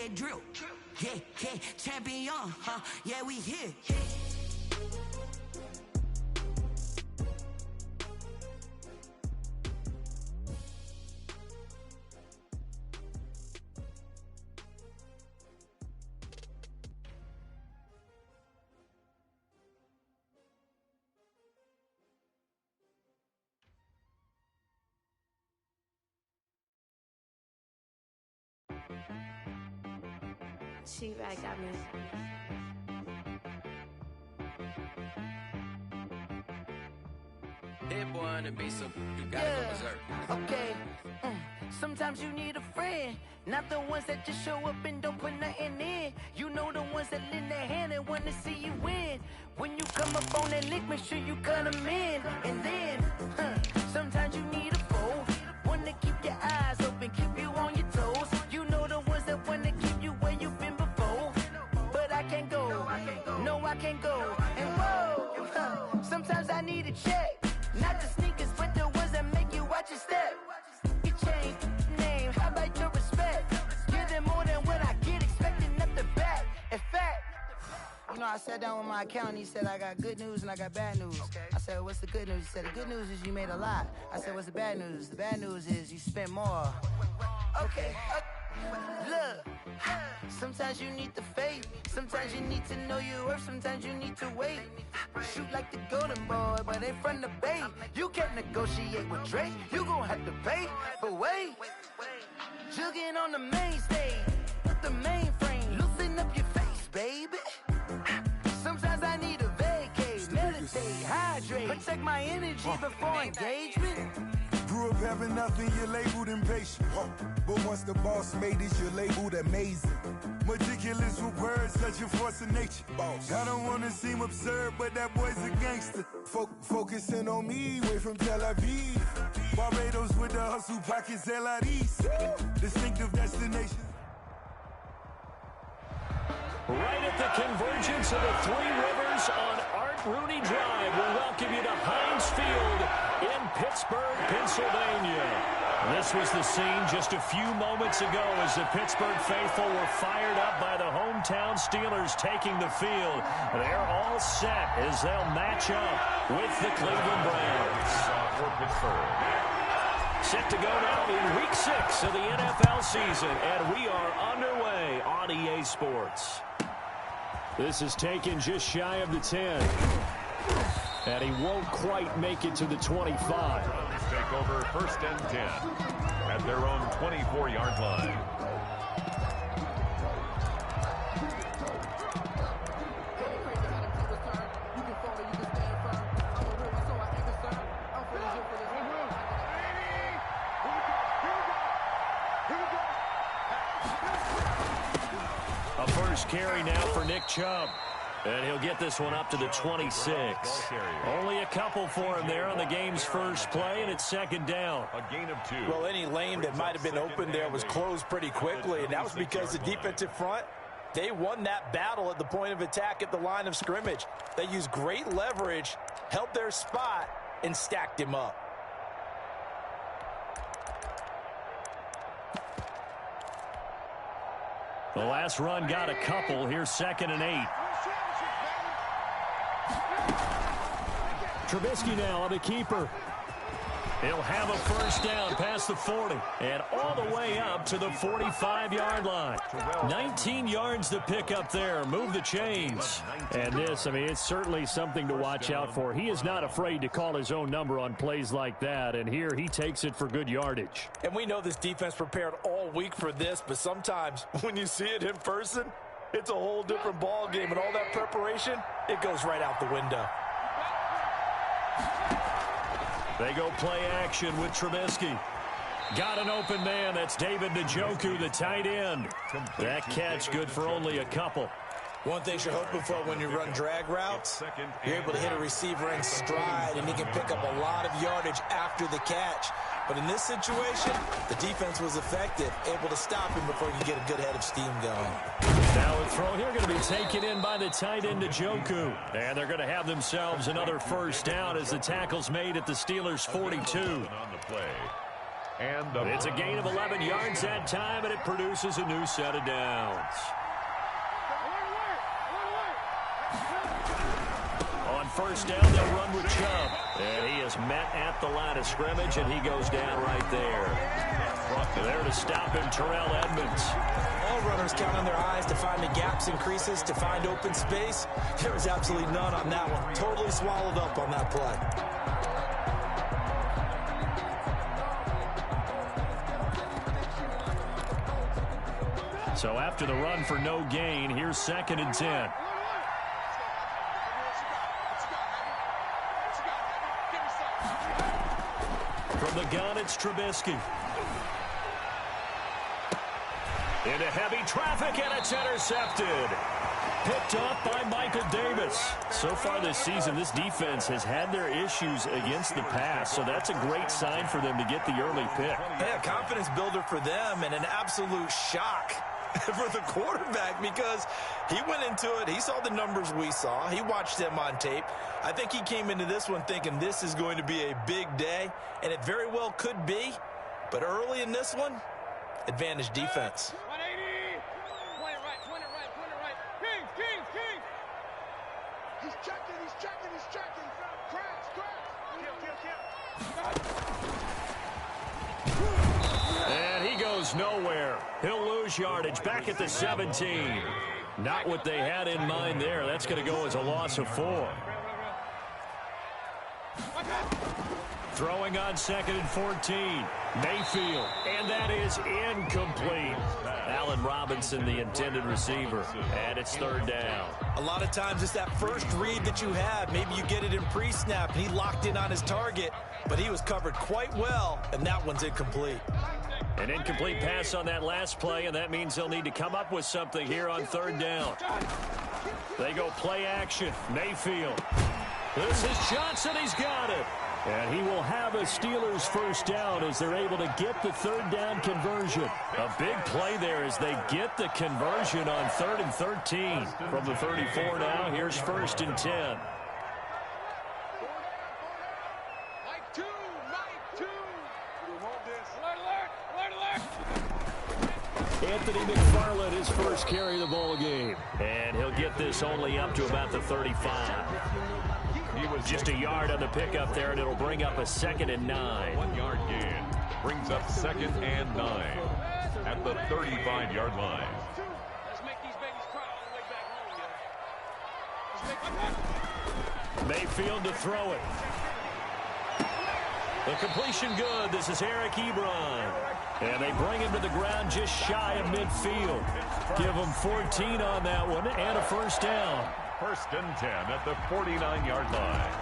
that drill. Yeah, yeah, champion, huh? Yeah, we here. She right got me. Hit boy on the beat, so you gotta go berserk. Okay. Sometimes you need a friend, not the ones that just show up and don't put nothing in. You know the ones that lend their hand and want to see you win. When you come up on that lick, make sure you cut them in. And then, sometimes you need a foe, one to keep your eyes open, keep you on your toes. You know the ones that want to keep you where you've been before. But I can't go, no I can't go. And whoa, sometimes I need a check. Not the sneakers, but the ones that make you watch your step. You change name, how about your respect? Give them more than what I get, expecting nothing back. In fact, you know, I sat down with my accountant, he said I got good news and I got bad news. I said, what's the good news? He said, the good news is you made a lot. I said, what's the bad news? The bad news is you spent more. Okay, look, sometimes you need the faith, sometimes you need to know your worth, sometimes you need to wait. Shoot like the golden boy, but ain't from the bay. You can't negotiate with Drake, you gon' have to pay. But wait, jugging on the main stage, with the mainframe, loosen up your face, baby. Sometimes I need a vacate, meditate, hydrate, protect my energy before engagement. Grew up having nothing, you're labeled impatient. But once the boss made it, you're labeled amazing. Meticulous with words, such a force of nature. I don't want to seem absurd, but that boy's a gangster. Focusing on me, way from Tel Aviv. Barbados with the hustle pockets, LIDs. Distinctive destination. Right at the convergence of the Three Rivers on Art Rooney Drive, we welcome you to Heinz Field in Pittsburgh, Pennsylvania. This was the scene just a few moments ago as the Pittsburgh faithful were fired up by the hometown Steelers taking the field. They're all set as they'll match up with the Cleveland Browns. For Pittsburgh. Set to go now in Week 6 of the NFL season, and we are underway on EA Sports. This is taken just shy of the 10. And he won't quite make it to the 25. Browns take over 1st and 10 at their own 24-yard line. A first carry now for Nick Chubb. And he'll get this one up to the 26. Only a couple for him there on the game's first play, and it's 2nd down. A gain of 2. Well, any lane that might have been open there was closed pretty quickly, and that was because the defensive front, they won that battle at the point of attack at the line of scrimmage. They used great leverage, held their spot, and stacked him up. The last run got a couple. Here's 2nd and 8. Trubisky now on the keeper. He'll have a first down past the 40 and all the way up to the 45-yard line. 19 yards to pick up there. Move the chains. And this, I mean, it's certainly something to watch out for. He is not afraid to call his own number on plays like that, and here he takes it for good yardage. And we know this defense prepared all week for this, but sometimes when you see it in person, it's a whole different ball game, and all that preparation, it goes right out the window. They go play action with Trubisky. Got an open man. That's David Njoku, the tight end. That catch good for only a couple. One thing you're hoping for when you run drag routes, you're able to hit a receiver in stride, and he can pick up a lot of yardage after the catch. But in this situation, the defense was effective, able to stop him before he could get a good head of steam going. Now a throw here going to be taken in by the tight end Njoku. And they're going to have themselves another first down as the tackle's made at the Steelers' 42. On the play. It's a gain of 11 yards that time, and it produces a new set of downs. On first down, they'll run with Chubb. And he is met at the line of scrimmage, and he goes down right there. There to stop him, Terrell Edmonds. All runners count on their eyes to find the gaps and creases, to find open space. There was absolutely none on that one. Totally swallowed up on that play. So after the run for no gain, here's 2nd and 10. From the gun, it's Trubisky. Into heavy traffic, and it's intercepted. Picked up by Michael Davis. So far this season, this defense has had their issues against the pass, so that's a great sign for them to get the early pick. Yeah, confidence builder for them, and an absolute shock for the quarterback, because he went into it, he saw the numbers we saw, he watched them on tape. I think he came into this one thinking this is going to be a big day, and it very well could be, but early in this one, advantage defense. 180! Point it right. Kings! He's checking. Crash. Kill. And he goes nowhere. He'll lose yardage back at the 17. Not what they had in mind there. That's going to go as a loss of 4. Throwing on 2nd and 14. Mayfield, and that is incomplete. Allen Robinson, the intended receiver, and it's 3rd down. A lot of times it's that first read that you have. Maybe you get it in pre-snap, and he locked in on his target, but he was covered quite well, and that one's incomplete. An incomplete pass on that last play, and that means they'll need to come up with something here on 3rd down. They go play action. Mayfield. This is Johnson. He's got it. And he will have a Steelers first down as they're able to get the 3rd down conversion. A big play there as they get the conversion on 3rd and 13. From the 34 now, here's 1st and 10. Mike 2! We want this. Alert! Anthony McFarland, his first carry of the ball game. And he'll get this only up to about the 35. He was just a yard on the pickup there, and it'll bring up a 2nd and 9. 1 yard gain. Brings up 2nd and 9 at the 35-yard line. Let's make these babies cry all the way back home, Mayfield to throw it. The completion good. This is Eric Ebron. And they bring him to the ground just shy of midfield. Give him 14 on that one and a first down. 1st and 10 at the 49-yard line.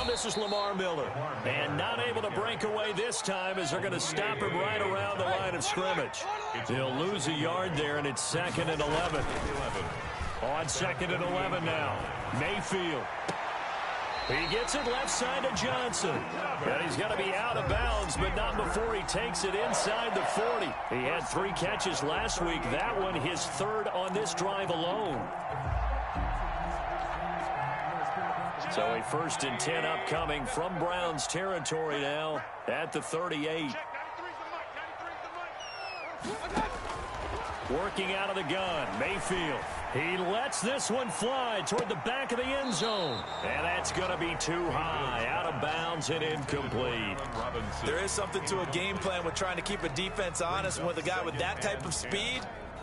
This is Lamar Miller, and not able to break away this time as they're going to stop him right around the line of scrimmage. He'll lose a yard there, and it's 2nd and 11. On 2nd and 11 now, Mayfield. He gets it left side to Johnson. And he's going to be out of bounds, but not before he takes it inside the 40. He had 3 catches last week. That one his 3rd on this drive alone. So a 1st and 10 upcoming from Browns territory now at the 38. Working out of the gun, Mayfield. He lets this one fly toward the back of the end zone. And that's going to be too high, out of bounds and incomplete. There is something to a game plan with trying to keep a defense honest. With a guy with that type of speed,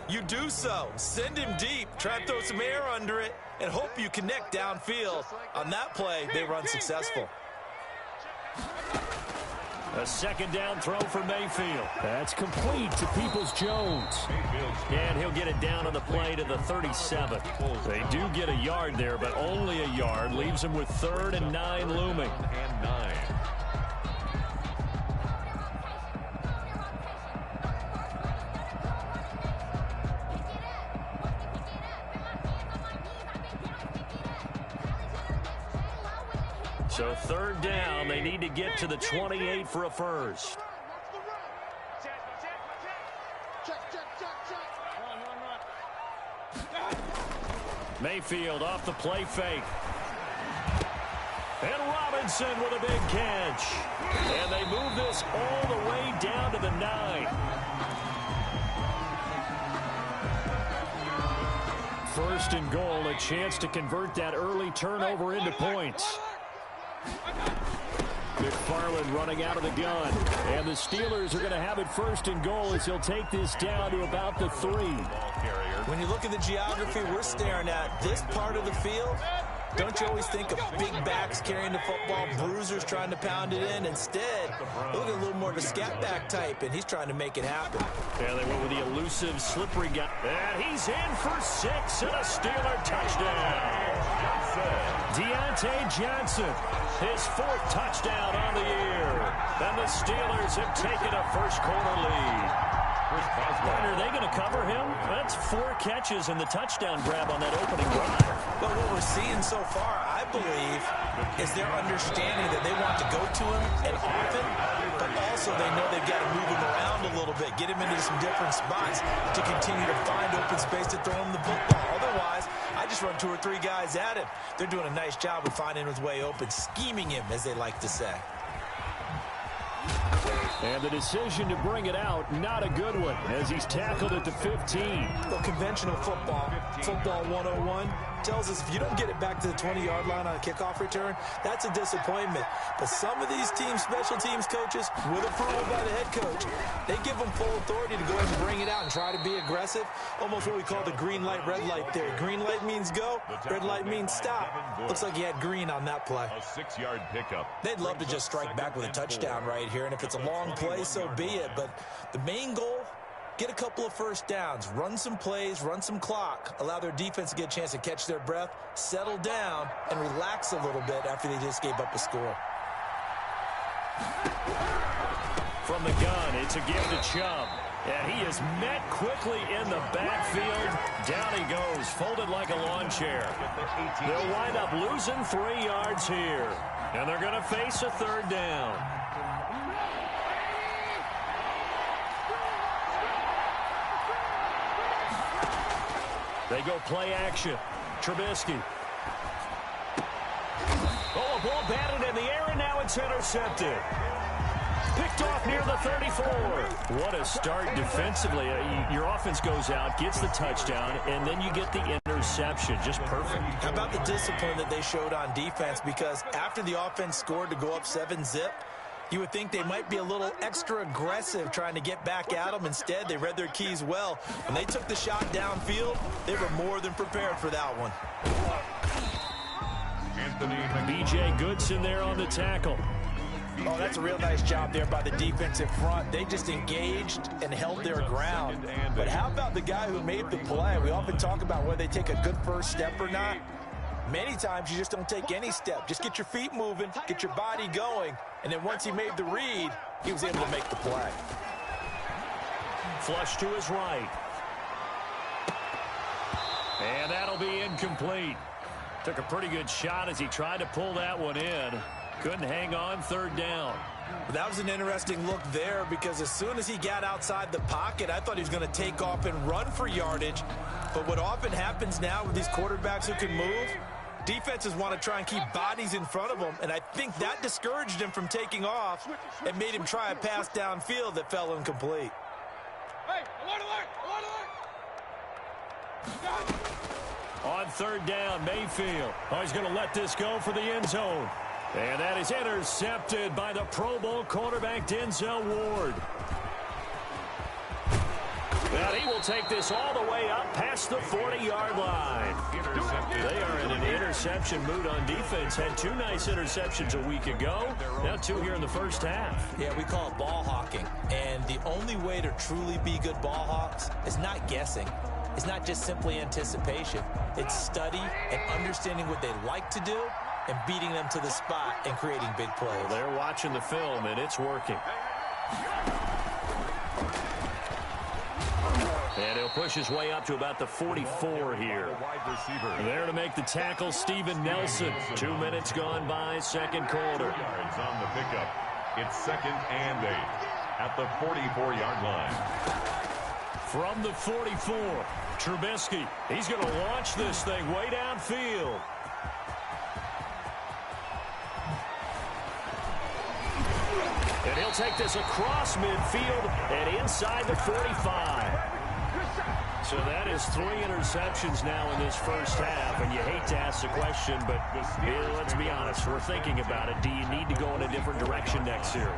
you do so. Send him deep, try and throw some air under it, and hope you connect downfield. On that play, they were unsuccessful. A 2nd down throw for Mayfield. That's complete to Peoples-Jones. And he'll get it down on the play to the 37. They do get a yard there, but only a yard. Leaves him with 3rd and 9 looming. So third down, they need to get to the 28 for a first. Mayfield off the play fake. And Robinson with a big catch. And they move this all the way down to the 9. First and goal, a chance to convert that early turnover into points. McFarland running out of the gun. And the Steelers are going to have it first and goal as he'll take this down to about the 3. When you look at the geography we're staring at, this part of the field, don't you always think of big backs carrying the football, bruisers trying to pound it in? Instead, look at a little more of a scat back type, and he's trying to make it happen. Yeah, they went with the elusive, slippery guy. And he's in for 6 and a Steeler touchdown. Deontay Johnson, his 4th touchdown on the year. And the Steelers have taken a first-quarter lead. Are they going to cover him? That's 4 catches and the touchdown grab on that opening drive. But what we're seeing so far, I believe, is their understanding that they want to go to him and often, but also they know they've got to move him around a little bit, get him into some different spots to continue to find open space to throw him the football. Otherwise, I just run 2 or 3 guys at him. They're doing a nice job of finding his way open, scheming him, as they like to say. And the decision to bring it out, not a good one, as he's tackled at the 15. Well, conventional football 101, tells us if you don't get it back to the 20-yard line on a kickoff return, that's a disappointment. But some of these special teams coaches, with approval by the head coach, they give them full authority to go ahead and bring it out and try to be aggressive. Almost what we call the green light, red light theory. Green light means go, red light means stop. Looks like he had green on that play. A 6-yard pickup. They'd love to just strike back with a touchdown right here, and if it's a long play, so be it. But the main goal, get a couple of first downs, run some plays, run some clock, allow their defense to get a chance to catch their breath, settle down, and relax a little bit after they just gave up a score. From the gun, it's a give to Chubb. And he is met quickly in the backfield. Down he goes, folded like a lawn chair. They'll wind up losing 3 yards here. And they're going to face a 3rd down. They go play action. Trubisky. Oh, a ball batted in the air, and now it's intercepted. Picked off near the 34. What a start defensively. Your offense goes out, gets the touchdown, and then you get the interception. Just perfect. How about the discipline that they showed on defense? Because after the offense scored to go up 7-zip, you would think they might be a little extra aggressive trying to get back at them. Instead, they read their keys well. When they took the shot downfield, they were more than prepared for that one. B.J. Goodson there on the tackle. Oh, that's a real nice job there by the defensive front. They just engaged and held their ground. But how about the guy who made the play? We often talk about whether they take a good first step or not. Many times you just don't take any step. Just get your feet moving, get your body going, and then once he made the read, he was able to make the play. Flush to his right. And that'll be incomplete. Took a pretty good shot as he tried to pull that one in. Couldn't hang on, 3rd down. That was an interesting look there because as soon as he got outside the pocket, I thought he was going to take off and run for yardage. But what often happens now with these quarterbacks who can move, defenses want to try and keep bodies in front of them, and I think that discouraged him from taking off and made him try a pass downfield that fell incomplete. Hey, alert, alert, alert! On 3rd down, Mayfield. Oh, he's going to let this go for the end zone. And that is intercepted by the Pro Bowl cornerback Denzel Ward. And he will take this all the way up past the 40-yard line. They are in an interception mood on defense. Had 2 nice interceptions a week ago. Now 2 here in the first half. Yeah, we call it ball hawking. And the only way to truly be good ball hawks is not guessing. It's not just simply anticipation. It's study and understanding what they like to do and beating them to the spot and creating big plays. Well, they're watching the film, and it's working. And he'll push his way up to about the 44 here. There to make the tackle, Steven Nelson. 2 minutes gone by, second quarter. Yards on the pickup. It's 2nd and 8 at the 44-yard line. From the 44, Trubisky. He's going to launch this thing way downfield. And he'll take this across midfield and inside the 45. So that is 3 interceptions now in this first half, and you hate to ask the question, but let's be honest, we're thinking about it. Do you need to go in a different direction next series?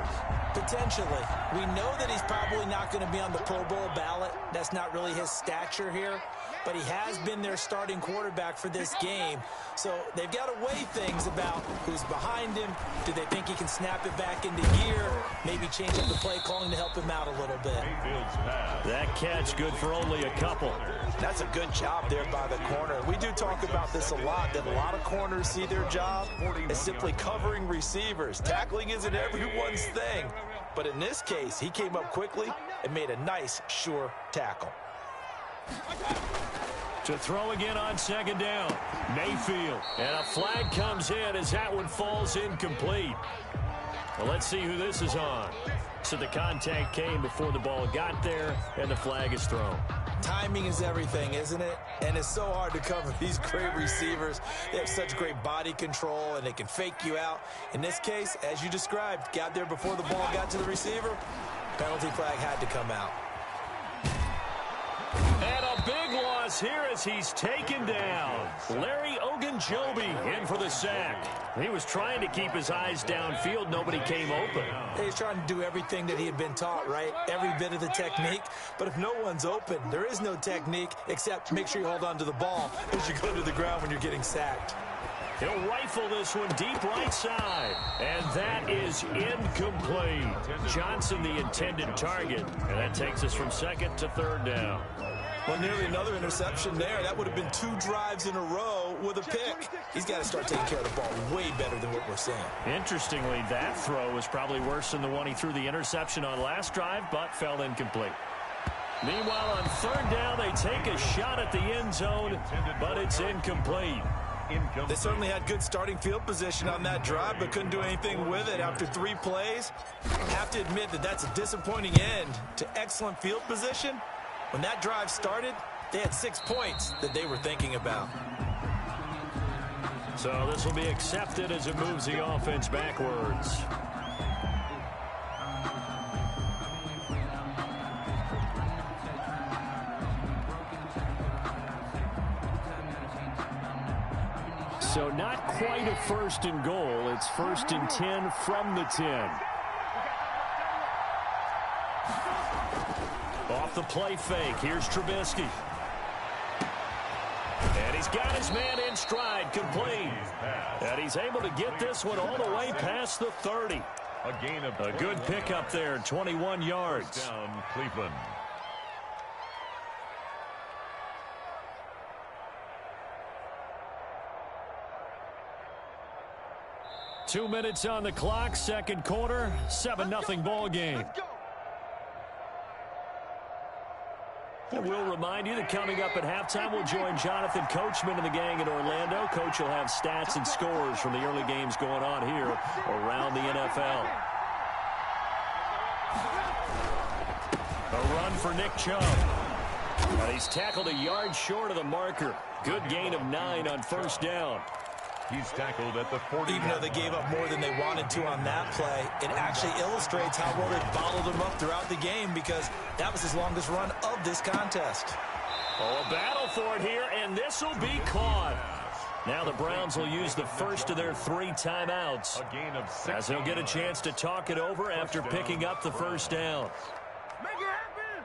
Potentially. We know that he's probably not going to be on the Pro Bowl ballot. That's not really his stature here. But he has been their starting quarterback for this game. So they've got to weigh things about who's behind him. Do they think he can snap it back into gear? Maybe change up the play calling to help him out a little bit. That catch good for only a couple. That's a good job there by the corner. We do talk about this a lot, that a lot of corners see their job as simply covering receivers. Tackling isn't everyone's thing. But in this case, he came up quickly and made a nice, sure tackle. To throw again on second down, Mayfield. And a flag comes in as that one falls incomplete. Well, let's see who this is on. So the contact came before the ball got there, and the flag is thrown. Timing is everything, isn't it? And it's so hard to cover these great receivers. They have such great body control, and they can fake you out. In this case, as you described, got there before the ball got to the receiver. Penalty flag had to come out. And a big loss here as he's taken down. Larry Ogunjobi in for the sack. He was trying to keep his eyes downfield. Nobody came open. He's trying to do everything that he had been taught, right? Every bit of the technique. But if no one's open, there is no technique except make sure you hold on to the ball as you go to the ground when you're getting sacked. He'll rifle this one deep right side. And that is incomplete. Johnson the intended target. And that takes us from second to third down. Well, nearly another interception there. That would have been 2 drives in a row with a pick. He's got to start taking care of the ball way better than what we're seeing. Interestingly, that throw was probably worse than the one he threw the interception on last drive, but fell incomplete. Meanwhile, on third down, they take a shot at the end zone, but it's incomplete. They certainly had good starting field position on that drive, but couldn't do anything with it after 3 plays. I have to admit that that's a disappointing end to excellent field position. When that drive started, they had 6 points that they were thinking about. So this will be accepted as it moves the offense backwards. So not quite a first and goal. It's 1st and 10 from the 10. Off the play fake. Here's Trubisky. And he's got his man in stride, complete. And he's able to get this one all the way past the 30. A good pickup there, 21 yards. Down Cleveland. Two minutes on the clock, second quarter, 7-0 ball game. And we'll remind you that coming up at halftime, we'll join Jonathan Coachman and the gang in Orlando. Coach will have stats and scores from the early games going on here around the NFL. A run for Nick Chubb. And he's tackled a yard short of the marker. Good gain of 9 on first down. He's tackled at the 40. Even though they gave up more than they wanted to on that play, it actually illustrates how well they bottled him up throughout the game, because that was his longest run of this contest. Oh, a battle for it here, and this will be caught. Now the Browns will use the first of their 3 timeouts, A gain of 6 as they'll get a chance to talk it over after picking up the first down. Make it happen!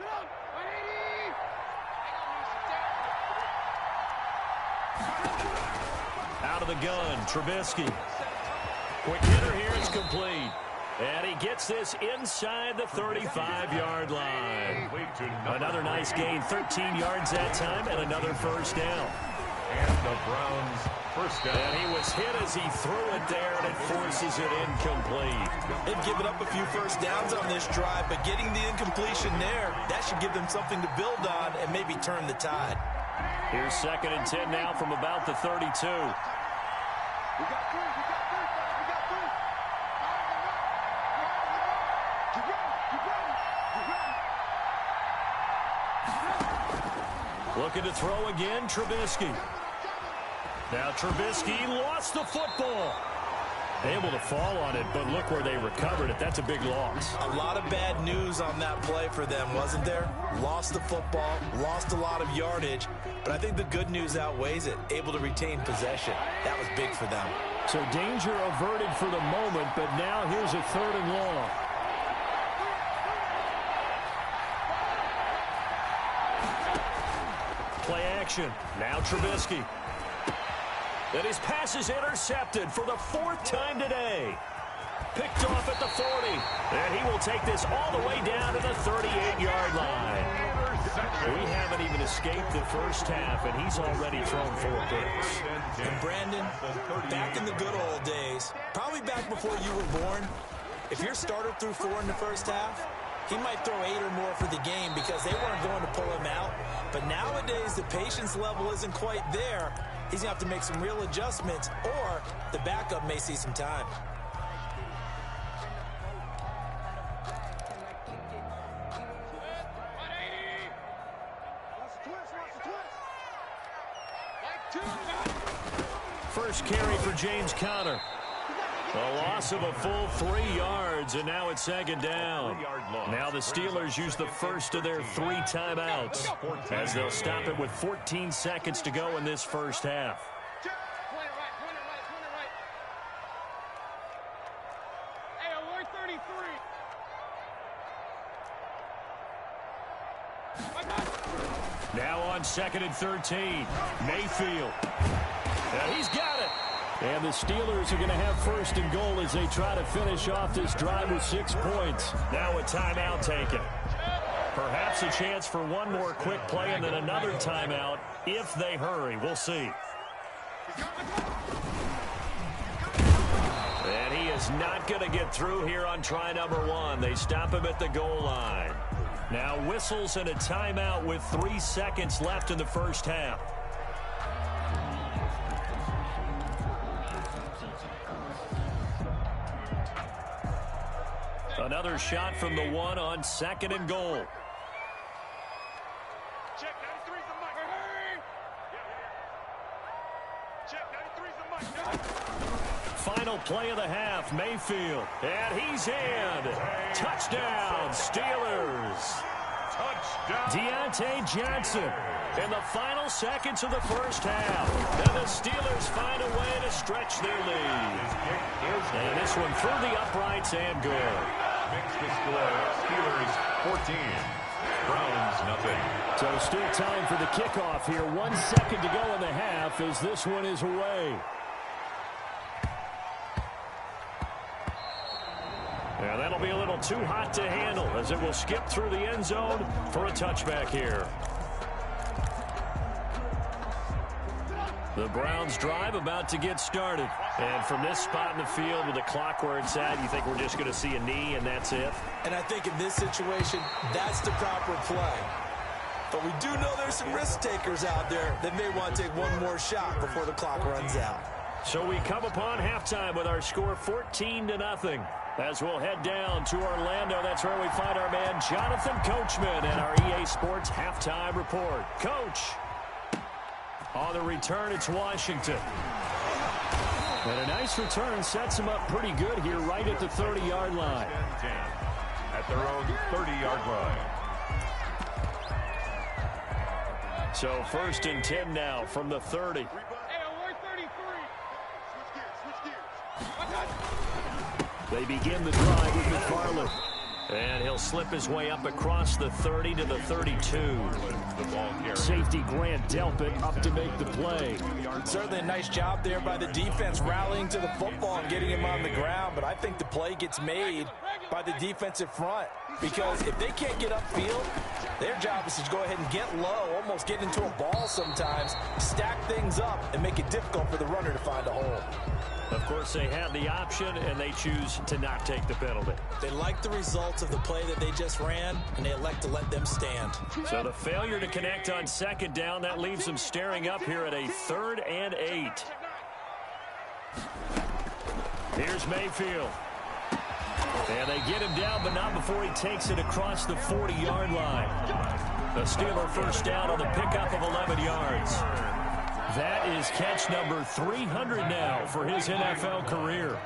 Get up! 180! Out of the gun, Trubisky. Quick hitter here, it's complete. And he gets this inside the 35-yard line. Another nice gain, 13 yards that time, and another first down. And the Browns First down. And he was hit as he threw it there, and it forces it incomplete. They've given up a few first downs on this drive, but getting the incompletion there, that should give them something to build on and maybe turn the tide. Here's 2nd and 10 now from about the 32. Looking to throw again, Trubisky. Now Trubisky lost the football. Able to fall on it, but look where they recovered it. That's a big loss. A lot of bad news on that play for them, wasn't there? Lost the football, lost a lot of yardage, but I think the good news outweighs it. Able to retain possession. That was big for them. So danger averted for the moment, but now here's a 3rd and long. Play action. Now Trubisky. And his pass is intercepted for the 4th time today. Picked off at the 40. And he will take this all the way down to the 38-yard line. We haven't even escaped the first half, and he's already thrown 4 picks. And Brandon, back in the good old days, probably back before you were born, if your starter threw 4 in the first half, he might throw 8 or more for the game because they weren't going to pull him out. But nowadays, the patience level isn't quite there. He's going to have to make some real adjustments, or the backup may see some time. First carry for James Conner. A loss of a full 3 yards, and now it's 2nd down. Now the Steelers use the first of their 3 timeouts as they'll stop it with 14 seconds to go in this first half. Now on 2nd and 13, Mayfield. And he's got it. And the Steelers are going to have 1st and goal as they try to finish off this drive with 6 points. Now a timeout taken. Perhaps a chance for one more quick play and then another timeout if they hurry. We'll see. And he is not going to get through here on try number 1. They stop him at the goal line. Now whistles and a timeout with 3 seconds left in the first half. Another shot from the 1 on 2nd and goal. Check, 93's the mic. Check, 93's the mic. Final play of the half, Mayfield. And he's in. Touchdown, Steelers. Touchdown. Deontay Johnson in the final seconds of the first half. And the Steelers find a way to stretch their lead. And this one through the uprights and good. Makes the score Steelers 14. Browns nothing. So still time for the kickoff here. 1 second to go in the half as this one is away. And that'll be a little too hot to handle as it will skip through the end zone for a touchback here. The Browns drive about to get started. And from this spot in the field with the clock where it's at, you think we're just going to see a knee and that's it? And I think in this situation, that's the proper play. But we do know there's some risk takers out there that may want to take one more shot before the clock runs out. So we come upon halftime with our score 14-0. As we'll head down to Orlando, that's where we find our man Jonathan Coachman and our EA Sports halftime report. Coach, on the return, it's Washington. And a nice return sets them up pretty good here right at the 30-yard line. At their own 30-yard line. So 1st and 10 now from the 30. Hey, alert 33. Switch gears. They begin the drive with McFarland. And he'll slip his way up across the 30 to the 32. The ball carrier. Safety Grant Delpit up to make the play. Certainly a nice job there by the defense rallying to the football and getting him on the ground, but I think the play gets made by the defensive front. because if they can't get upfield, their job is to go ahead and get low, almost get into a ball sometimes, stack things up, and make it difficult for the runner to find a hole. Of course, they have the option, and they choose to not take the penalty. They like the results of the play that they just ran, and they elect to let them stand. So the failure to connect on second down, that leaves them staring up here at a 3rd and 8. Here's Mayfield. And they get him down, but not before he takes it across the 40-yard line. The Steeler first down on the pickup of 11 yards. That is catch number 300 now for his NFL career.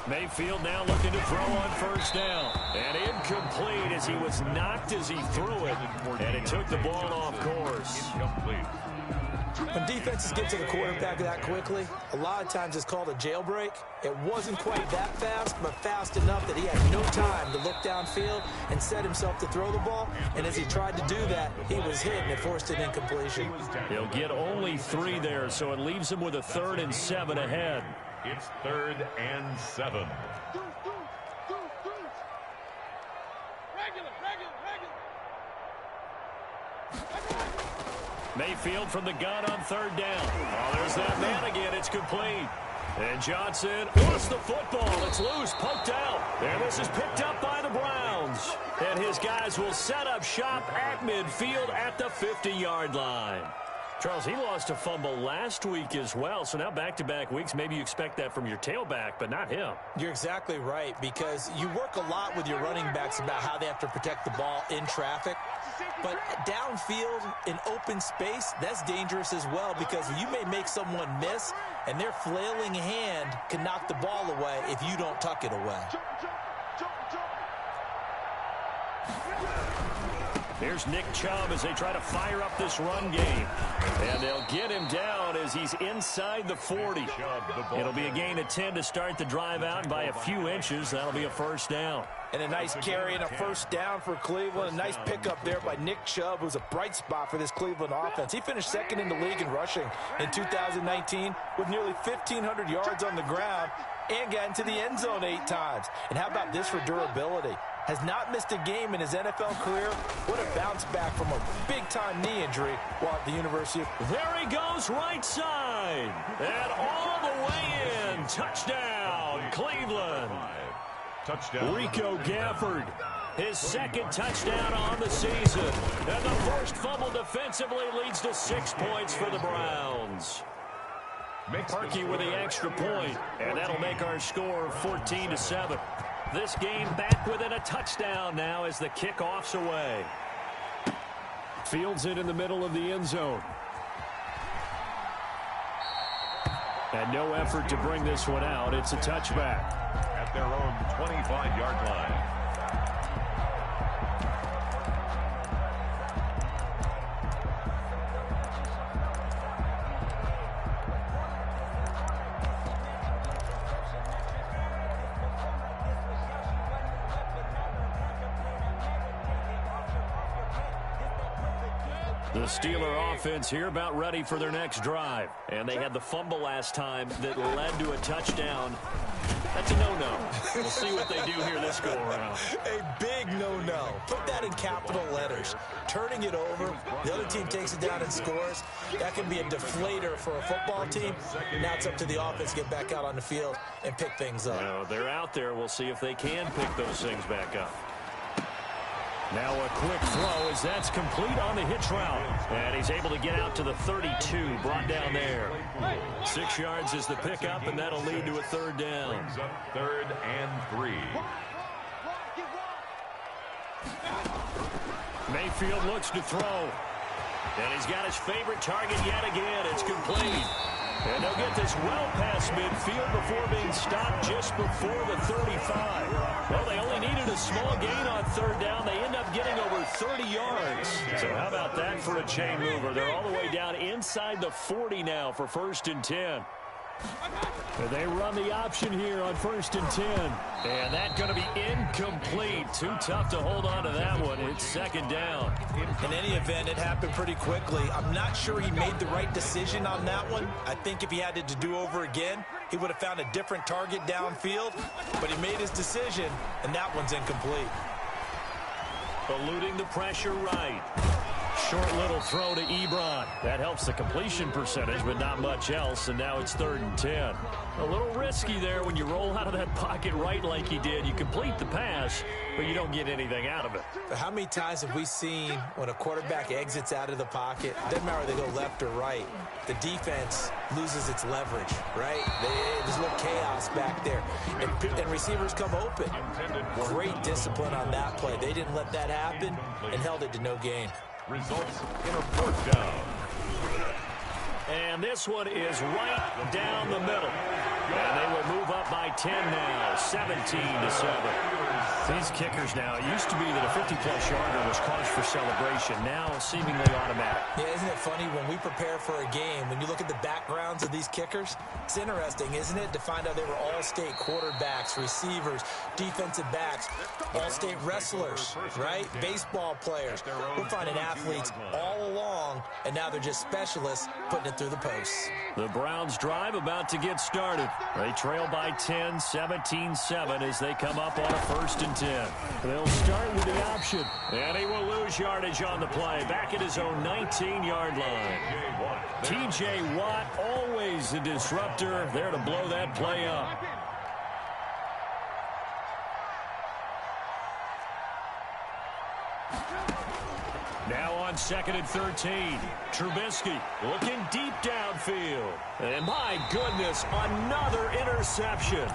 Mayfield now looking to throw on first down. And incomplete as he was knocked as he threw it. And it took the ball off course. When defenses get to the quarterback that quickly, a lot of times it's called a jailbreak. It wasn't quite that fast, but fast enough that he had no time to look downfield and set himself to throw the ball. And as he tried to do that, he was hit and it forced an incompletion. He'll get only 3 there, so it leaves him with a 3rd and 7 ahead. It's 3rd and 7. Mayfield from the gun on 3rd down. Oh, there's that man again. It's complete. And Johnson lost the football. It's loose, poked out. And this is picked up by the Browns. And his guys will set up shop at midfield at the 50-yard line. Charles, he lost a fumble last week as well, so now back-to-back weeks, maybe you expect that from your tailback, but not him. You're exactly right, because you work a lot with your running backs about how they have to protect the ball in traffic, but downfield in open space, that's dangerous as well, because you may make someone miss, and their flailing hand can knock the ball away if you don't tuck it away. Here's Nick Chubb as they try to fire up this run game. And they'll get him down as he's inside the 40. It'll be a gain of 10 to start the drive out by a few inches. That'll be a first down. And a nice carry and a first down for Cleveland. A nice pickup there by Nick Chubb, who's a bright spot for this Cleveland offense. He finished 2nd in the league in rushing in 2019 with nearly 1,500 yards on the ground and got into the end zone 8 times. And how about this for durability? Has not missed a game in his NFL career. What a bounce back from a big-time knee injury while at the University of... There he goes, right side. And all the way in. Touchdown, Cleveland. Touchdown. Rico Gafford, his 2nd touchdown on the season. And the first fumble defensively leads to 6 points for the Browns. Parkey with the extra point, and that'll make our score 14-7. This game back within a touchdown now as the kickoff's away. Fields it in the middle of the end zone. And no effort to bring this one out. It's a touchback. At their own 25-yard line. The Steeler offense here about ready for their next drive. And they had the fumble last time that led to a touchdown. That's a no-no. We'll see what they do here this go-around. A big no-no. Put that in capital letters. Turning it over, the other team takes it down and scores. That can be a deflator for a football team. Now it's up to the offense to get back out on the field and pick things up. Well, they're out there. We'll see if they can pick those things back up. Now a quick throw as that's complete on the hitch route. And he's able to get out to the 32, brought down there. 6 yards is the pickup, and that'll lead to a 3rd down. Brings up 3rd and 3. Mayfield looks to throw. And he's got his favorite target yet again. It's complete. And they'll get this well past midfield before being stopped just before the 35. Well, they only needed a small gain on 3rd down. They end up getting over 30 yards. So how about that for a chain mover? They're all the way down inside the 40 now for 1st and 10. And they run the option here on 1st and 10. And that's going to be incomplete. Too tough to hold on to that one. It's 2nd down. In any event, it happened pretty quickly. I'm not sure he made the right decision on that one. I think if he had it to do over again, he would have found a different target downfield. But he made his decision, and that one's incomplete. Eluding the pressure right. Short little throw to Ebron. That helps the completion percentage, but not much else, and now it's 3rd and 10. A little risky there when you roll out of that pocket right like he did. You complete the pass, but you don't get anything out of it. But how many times have we seen when a quarterback exits out of the pocket, doesn't matter whether they go left or right, the defense loses its leverage, right? There's a little chaos back there, and receivers come open. Great discipline on that play. They didn't let that happen and held it to no gain. Results in a 4th down. And this one is right down the middle. And they will move up by 10 now, 17-7. These kickers now, it used to be that a 50-plus yarder was cause for celebration. Now seemingly automatic. Yeah, isn't it funny when we prepare for a game, when you look at the backgrounds of these kickers, it's interesting, isn't it, to find out they were all-state quarterbacks, receivers, defensive backs, all-state wrestlers, right? Baseball players. We're finding athletes all along, and now they're just specialists putting it through the posts. The Browns drive about to get started. They trail by 10, 17-7 as they come up on a 1st and 10. They'll start with the option, and he will lose yardage on the play. Back at his own 19-yard line. T.J. Watt, always a disruptor, there to blow that play up. Now on 2nd and 13. Trubisky looking deep downfield. And my goodness, another interception.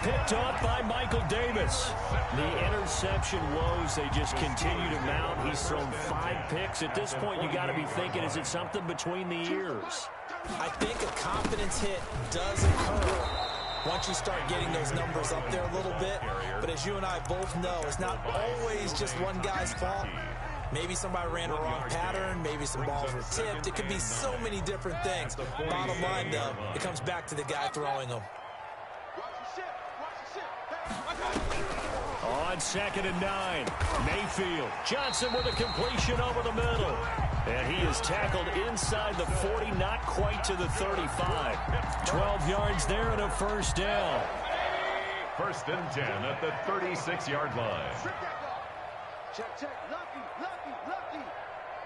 Picked off by Michael Davis. The interception woes, they just continue to mount. He's thrown 5 picks. At this point, you got to be thinking, is it something between the ears? I think a confidence hit does occur once you start getting those numbers up there a little bit. But as you and I both know, it's not always just one guy's fault. Maybe somebody ran a wrong pattern. Maybe some balls were tipped. It could be so many different things. Bottom line, though, it comes back to the guy throwing them. On 2nd and 9, Mayfield. Johnson with a completion over the middle. And he is tackled inside the 40, not quite to the 35. 12 yards there and a 1st down. 1st and 10 at the 36-yard line. Check, check. Lucky.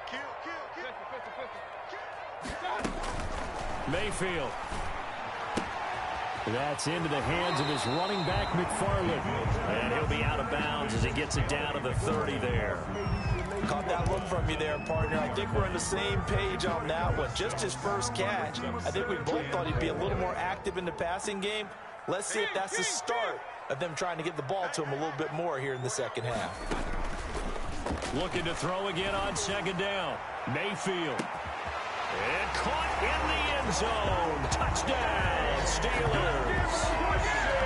Kill. Mayfield. That's into the hands of his running back, McFarland. And he'll be out of bounds as he gets it down to the 30 there. Caught that look from you there, partner. I think we're on the same page on that one. Just his first catch. I think we both thought he'd be a little more active in the passing game. Let's see if that's the start of them trying to get the ball to him a little bit more here in the second half. Looking to throw again on 2nd down. Mayfield. And caught in the end zone. Touchdown, Steelers.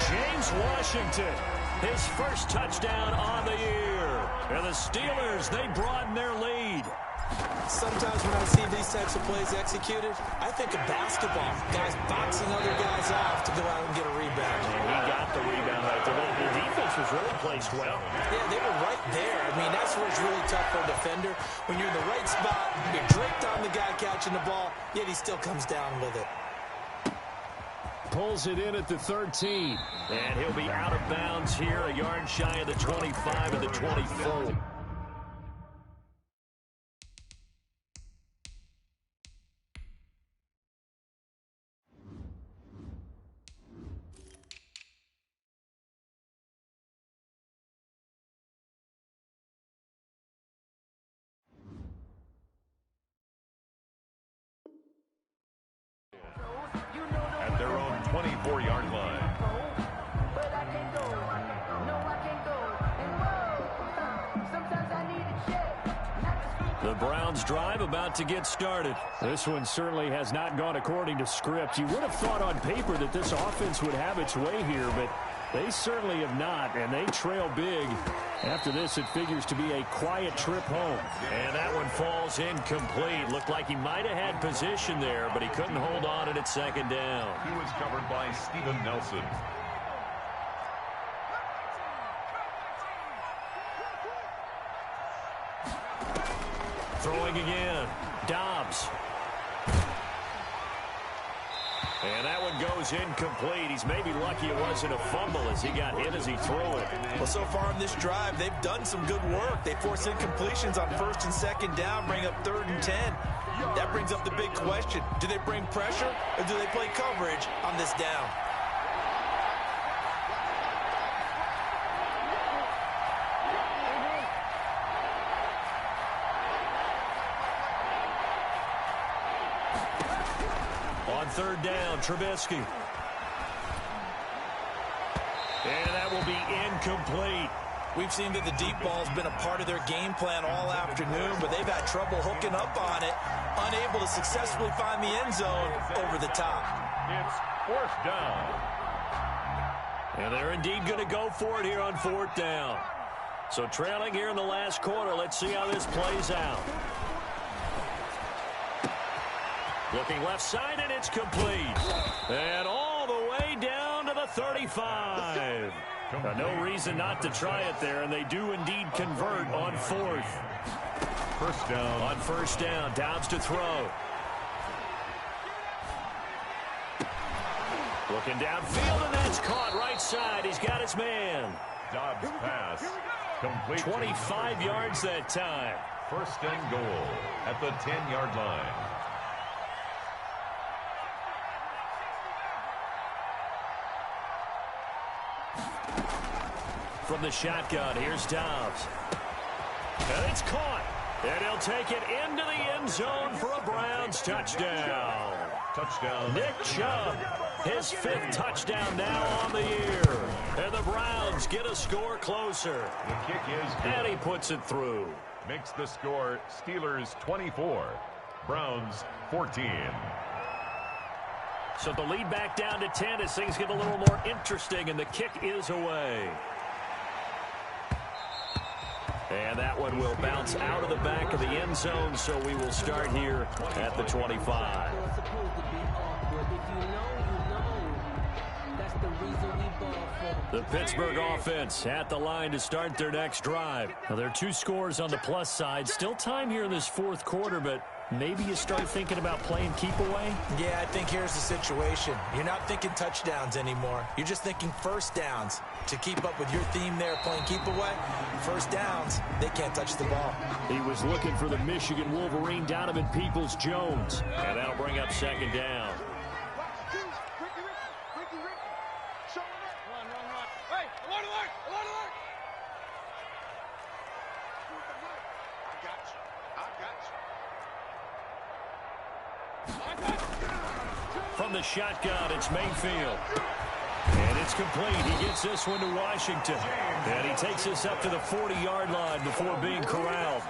James Washington, his first touchdown on the year. And the Steelers, they broaden their lead. Sometimes when I see these types of plays executed, I think of basketball. Guys boxing other guys off to go out and get a rebound. And he got the rebound right there. The defense was really placed well. Yeah, they were right there. I mean, that's where it's really tough for a defender. When you're in the right spot, you're draped on the guy catching the ball, yet he still comes down with it. Pulls it in at the 13. And he'll be out of bounds here, a yard shy of the 25 of the 24. At their own 24-yard line. The Browns drive about to get started. This one certainly has not gone according to script. You would have thought on paper that this offense would have its way here, but They certainly have not, and they trail big. After this, it figures to be a quiet trip home. And that one falls incomplete. Looked like he might have had position there, but he couldn't hold on at second down. He was covered by Steven Nelson. Throwing again. Dobbs. And that one goes incomplete. He's maybe lucky it wasn't a fumble as he got hit as he threw it. Well, so far on this drive, they've done some good work. They force incompletions on first and second down, bring up 3rd and 10. That brings up the big question. Do they bring pressure or do they play coverage on this down? On 3rd down, Trubisky. And that will be incomplete. We've seen that the deep ball's been a part of their game plan all afternoon, but they've had trouble hooking up on it, unable to successfully find the end zone over the top. It's 4th down. And they're indeed going to go for it here on 4th down. So trailing here in the last quarter, let's see how this plays out. Looking left side, and it's complete. And all the way down to the 35. No reason not to try it there, and they do indeed convert on 4th. 1st down. On 1st down, Dobbs to throw. Looking downfield, and that's caught right side. He's got his man. Dobbs pass. Complete. 25 yards that time. 1st and goal at the 10-yard line. From the shotgun, here's Dobbs. And it's caught. And he'll take it into the end zone for a Browns touchdown. Touchdown. Nick Chubb, his 5th touchdown now on the year. And the Browns get a score closer. The kick is good. And he puts it through. Makes the score Steelers 24, Browns 14. So the lead back down to 10 as things get a little more interesting, and the kick is away. And that one will bounce out of the back of the end zone, so we will start here at the 25. The Pittsburgh offense at the line to start their next drive. Now, there are 2 scores on the plus side. Still time here in this 4th quarter, but maybe you start thinking about playing keep away? Yeah, I think here's the situation. You're not thinking touchdowns anymore. You're just thinking 1st downs. To keep up with your theme there, playing keep away, 1st downs, they can't touch the ball. He was looking for the Michigan Wolverine, Donovan Peoples-Jones. And that'll bring up 2nd down. From the shotgun, it's Mayfield. And it's complete. He gets this one to Washington. And he takes this up to the 40-yard line before being corralled.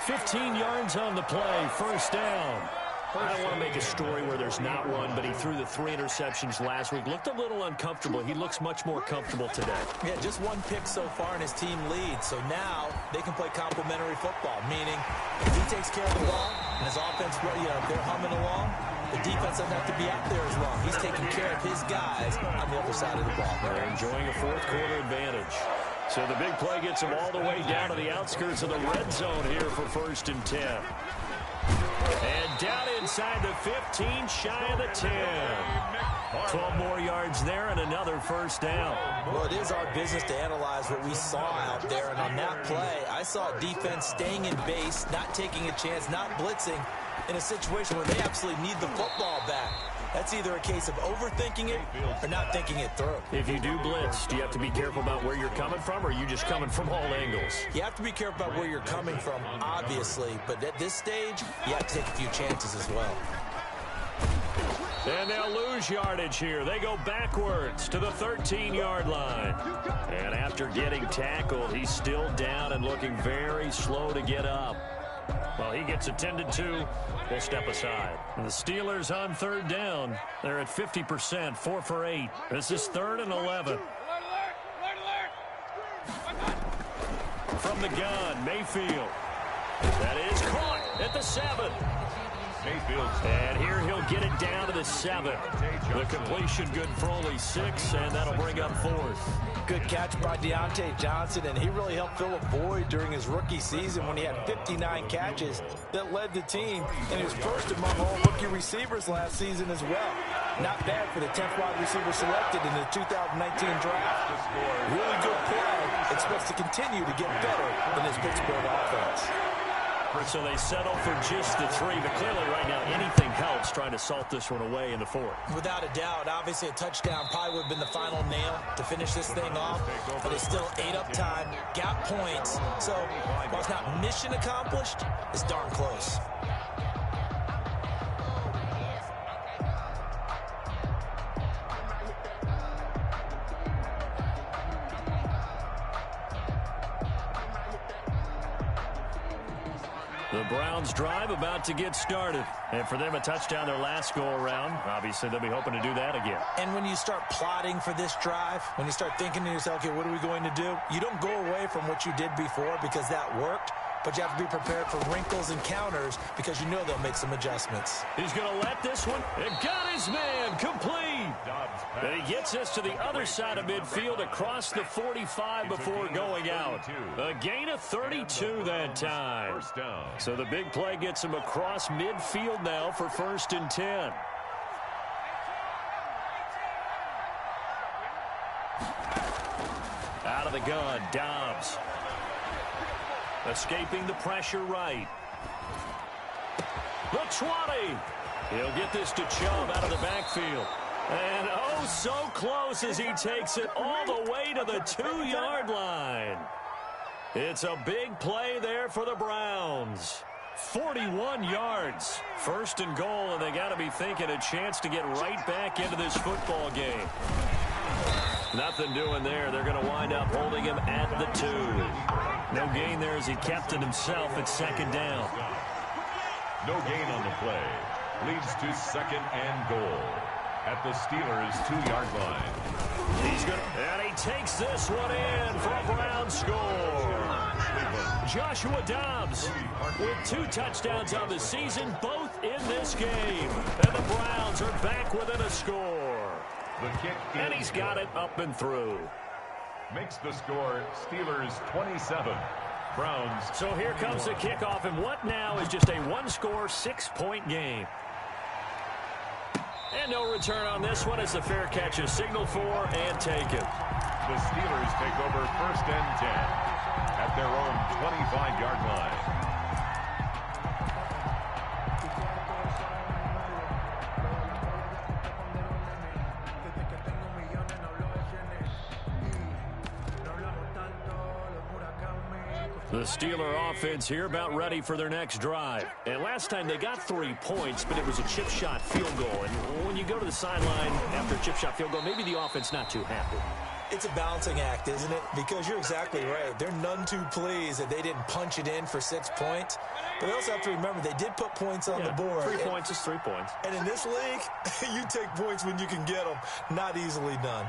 15 yards on the play, 1st down. I don't want to make a story where there's not one, but he threw the 3 interceptions last week. Looked a little uncomfortable. He looks much more comfortable today. Yeah, just 1 pick so far and his team leads. So now they can play complementary football, meaning if he takes care of the ball and his offense, if they're humming along, the defense doesn't have to be out there as long. He's taking care of his guys on the other side of the ball. They're enjoying a 4th quarter advantage. So the big play gets him all the way down to the outskirts of the red zone here for 1st and 10. And down inside the 15, shy of the 10. 12 more yards there and another 1st down. Well, it is our business to analyze what we saw out there. And on that play, I saw defense staying in base, not taking a chance, not blitzing in a situation where they absolutely need the football back. That's either a case of overthinking it or not thinking it through. If you do blitz, do you have to be careful about where you're coming from, or are you just coming from all angles? You have to be careful about where you're coming from, obviously. But at this stage, you have to take a few chances as well. And they'll lose yardage here. They go backwards to the 13-yard line. And after getting tackled, he's still down and looking very slow to get up. Well, he gets attended to. We'll step aside. And the Steelers on 3rd down. They're at 50%, 4 for 8. This is 3rd and 11. from the gun, Mayfield. That is caught at the 7. And here he'll get it down to the 7. The completion good for only 6, and that'll bring up 4th. Good catch by Deontay Johnson, and he really helped fill a void during his rookie season when he had 59 catches that led the team, and he was first among all rookie receivers last season as well. Not bad for the 10th wide receiver selected in the 2019 draft. Really good play. Expects to continue to get better in this Pittsburgh offense. So they settle for just the 3, but clearly right now anything helps trying to salt this one away in the 4th. Without a doubt, obviously a touchdown probably would have been the final nail to finish this thing off, but it's still ate up time, got points, so while it's not mission accomplished, it's darn close. The Browns drive about to get started. And for them, a touchdown their last go-around. Obviously, they'll be hoping to do that again. And when you start plotting for this drive, when you start thinking to yourself, okay, what are we going to do? You don't go away from what you did before because that worked. But you have to be prepared for wrinkles and counters because you know they'll make some adjustments. He's going to let this one. And got his man complete. And he gets us to the other side of midfield across the 45 before going out. A gain of 32 that time. So the big play gets him across midfield now for 1st and 10. Out of the gun, Dobbs. Escaping the pressure right. The 20. He'll get this to Chubb out of the backfield. And oh, so close as he takes it all the way to the 2-yard line. It's a big play there for the Browns. 41 yards. 1st and goal, and they got to be thinking a chance to get right back into this football game. Nothing doing there. They're going to wind up holding him at the 2. No gain there as he kept it himself at 2nd down. No gain on the play. Leads to 2nd and goal at the Steelers' 2-yard line. He's going to, and he takes this one in for a Browns score. Joshua Dobbs with 2 touchdowns on the season, both in this game. And the Browns are back within a score. The kick and he's got it up and through. Makes the score Steelers 27, Browns. So here comes the kickoff, and what now is just a 1-score, 6-point game. And no return on this one as the fair catch is signaled for and taken. The Steelers take over 1st and 10 at their own 25-yard line. The Steeler offense here about ready for their next drive. And last time they got 3 points, but it was a chip shot field goal. And when you go to the sideline after a chip shot field goal, maybe the offense not too happy. It's a balancing act, isn't it? Because you're exactly right. They're none too pleased that they didn't punch it in for 6 points. But they also have to remember they did put points on the board. 3 points is 3 points. And in this league, you take points when you can get them. Not easily done.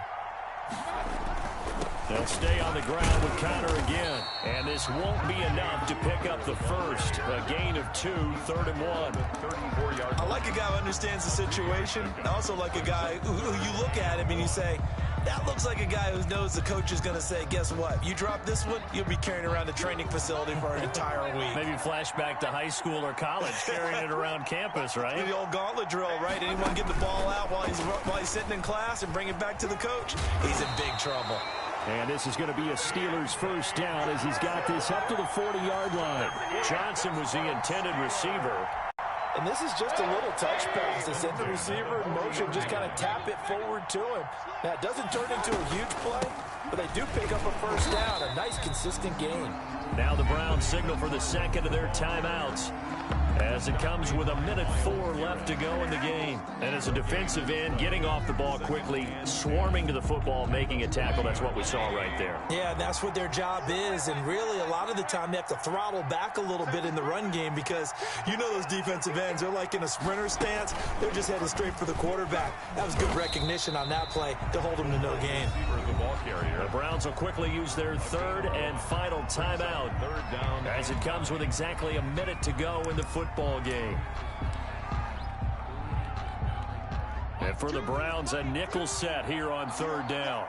They'll stay on the ground with Connor again. And this won't be enough to pick up the first. A gain of 2, 3rd and 1. 34 yards. I like a guy who understands the situation. I also like a guy who you look at him and you say, that looks like a guy who knows the coach is going to say, guess what? You drop this one, you'll be carrying around the training facility for an entire week. Maybe flashback to high school or college, carrying it around campus, right? The old gauntlet drill, right? Anyone get the ball out while he's sitting in class and bring it back to the coach? He's in big trouble. And this is going to be a Steelers 1st down as he's got this up to the 40-yard line. Johnson was the intended receiver. And this is just a little touch pass. They send the receiver in motion, just kind of tap it forward to him. Now, it doesn't turn into a huge play, but they do pick up a 1st down. A nice, consistent gain. Now the Browns signal for the 2nd of their timeouts. as it comes with 1:04 left to go in the game. And as a defensive end, getting off the ball quickly, swarming to the football, making a tackle, that's what we saw right there. Yeah, and that's what their job is, and really a lot of the time they have to throttle back a little bit in the run game because you know those defensive ends, they're like in a sprinter stance. They're just headed straight for the quarterback. That was good recognition on that play to hold them to no gain. The ball carrier. The Browns will quickly use their third and final timeout. Third down. As it comes with exactly a minute to go in the football game. And for the Browns, a nickel set here on third down.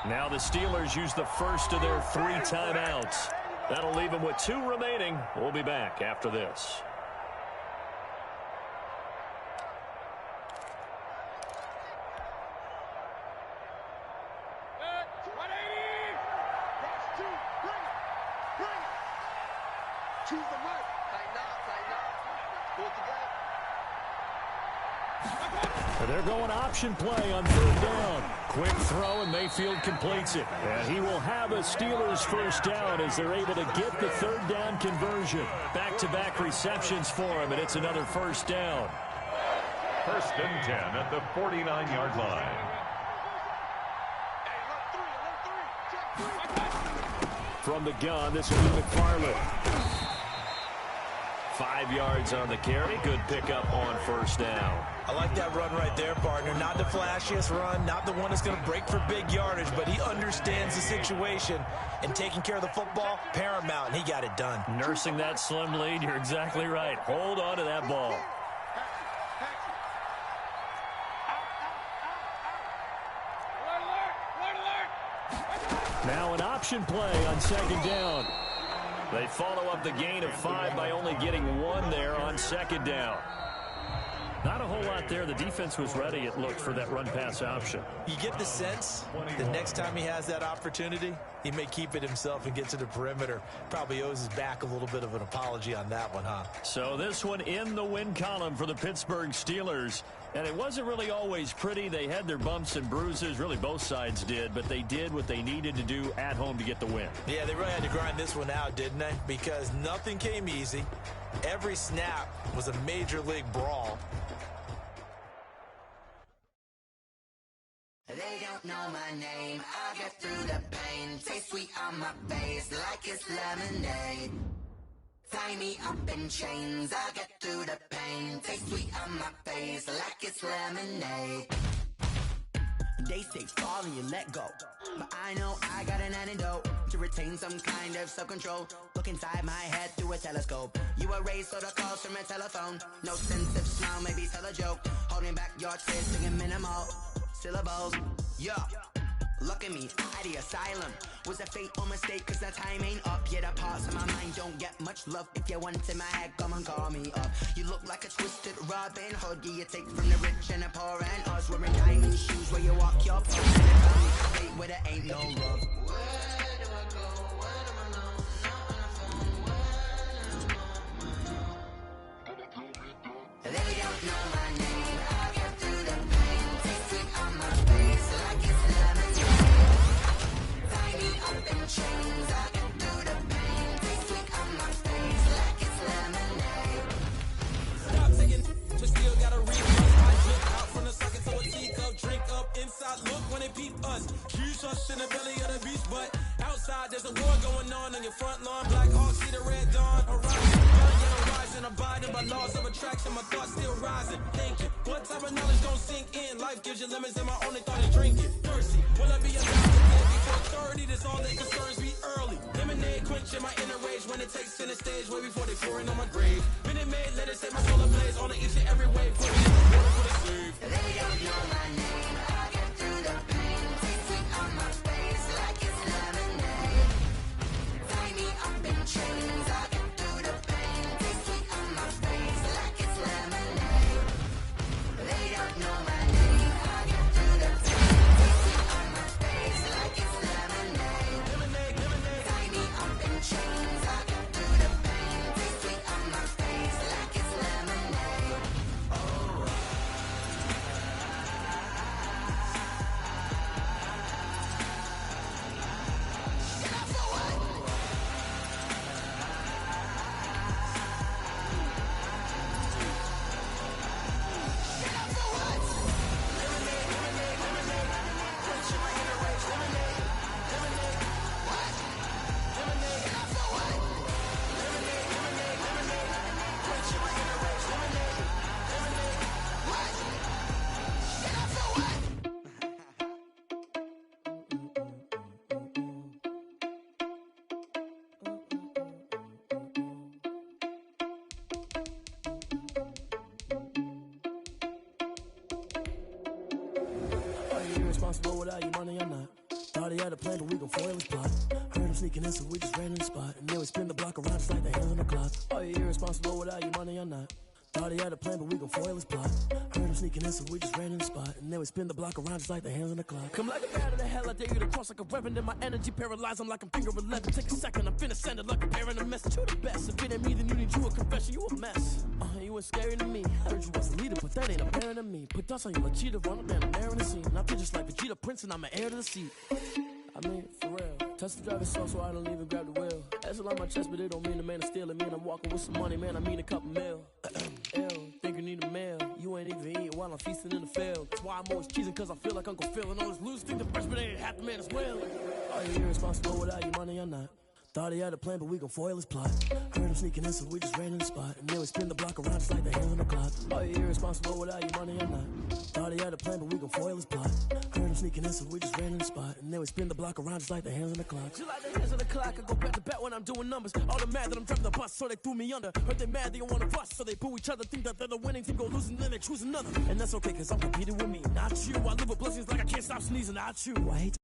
Now the Steelers use the first of their 3 timeouts. That'll leave them with 2 remaining. We'll be back after this. They're going option play on third down. Quick throw, and Mayfield completes it. And he will have a Steelers first down as they're able to get the third down conversion. Back-to-back receptions for him, and it's another first down. First and 10 at the 49-yard line. From the gun, this will be McFarland. 5 yards on the carry. Good pickup on first down. I like that run right there, partner. Not the flashiest run, not the one that's going to break for big yardage, but he understands the situation, and taking care of the football, paramount, and he got it done. Nursing that slim lead, you're exactly right. Hold on to that ball. Now an option play on second down. They follow up the gain of 5 by only getting 1 there on second down. Not a whole lot there. The defense was ready, it looked, for that run-pass option. You get the sense the next time he has that opportunity, he may keep it himself and get to the perimeter. Probably owes his back a little bit of an apology on that one, huh? So this one in the win column for the Pittsburgh Steelers. And it wasn't really always pretty. They had their bumps and bruises. Really, both sides did. But they did what they needed to do at home to get the win. Yeah, they really had to grind this one out, didn't they? Because nothing came easy. Every snap was a major league brawl. They don't know my name. I'll get through the pain. Taste sweet on my face like it's lemonade. Tie me up in chains. I'll get through the pain. Taste sweet on my face like it's lemonade. They say fall and you let go, but I know I got an antidote to retain some kind of self-control. Look inside my head through a telescope. You erase all the calls from a telephone. No sense of smile, maybe tell a joke. Holding back your tears, singing minimal syllables. Yeah, look at me, at the asylum. Was a fate or mistake, cause the time ain't up. Yet the parts of my mind don't get much love. If you want in my head, come and call me up. You look like a twisted Robin Hood. You take from the rich and the poor and us. Wearing diamond shoes where you walk your foot. Fate where there ain't no love. Where do I go? Where do I know? Not enough on my They don't know my name. I'll get through the pain. Taste it on my face like it's lemonade. Tie me up in chains. I'll get through the pain. Taste it on my face like it's lemonade. Stop taking, but still gotta refund. I drink out from the socket to a teacup. Drink up inside. Look when they peep us. Huge us in the belly of the beast, but outside there's a war going on your front lawn. Black Hawk, see the red dawn. Rising, abiding by laws of attraction. My thoughts still rising. Thinking, what type of knowledge don't sink in? Life gives you lemons, and my only thought is drinking. Thirsty, will I be a doctor before 30? That's all that concerns me early. Lemonade quenching my inner rage when it takes center stage way before they pouring on my grave. Minute Maid, let it set my soul ablaze on each and every wave. Put me in the water for the save. They don't know my name. I'll get through the pain. Taste sweet on my face like it's lemonade. Tie me up in chains. I'll get through the pain. Taste sweet on my face like it's lemonade. They don't know my name. I'll get through the pain. Taste sweet on my face like it's lemonade. Tie me up in chains. I'll get through the pain. Taste sweet on my face like it's lemonade. Oh. irresponsible without your money or not. Thought he had a plan, but we gon' foil his plot. Heard him sneaking in, so we just ran in the spot. And then we spin the block around just like the hands on the clock. Are you irresponsible without your money or not? Thought he had a plan, but we gon' foil his plot. Heard him sneaking in, so we just ran in the spot. And then we spin the block around just like the hands on the clock. Come like a bat of the hell, I dare you to cross like a reverend. And my energy paralyzed, I'm like I'm finger 11. Take a second, I'm finna send it like a parent a message. You the best, if it ain't me, then you need you a confession. You a mess, you was scary to me. Heard you was a leader, but that ain't apparent to me. Put dust on you like cheetah, run up and I'm there in the scene. And I feel just like Vegeta Prince and I'm an heir to the seat. I mean, for real. Touch the driver's soul so I don't even grab the wheel. That's on my chest, but it don't mean the man is stealing. Man, I'm walking with some money, man, I mean a couple mil. Ew, think you need a meal. You ain't even eating while I'm feasting in the field. That's why I'm always cheesing, cause I feel like Uncle Phil. And all this losers think the freshman ain't half the man as well. Are you irresponsible without your money or not? Thought he had a plan, but we gon' foil his plot. Heard him sneaking in, so we just ran in the spot. And then we spin the block around just like the hands on the clock. Are you irresponsible without your money or not? Thought he had a plan, but we gon' foil his plot. Heard him sneaking in, so we just ran in the spot. And then we spin the block around just like the hands on the clock. Just like the hands on the clock, I go back to back when I'm doing numbers. All the mad that I'm driving the bus, so they threw me under. Heard they mad, they don't wanna bust, so they boo each other. Think that they're the winning team, go losing, then they choose another. And that's okay, cause I'm competing with me, not you. I live with blessings like I can't stop sneezing, not you. I hate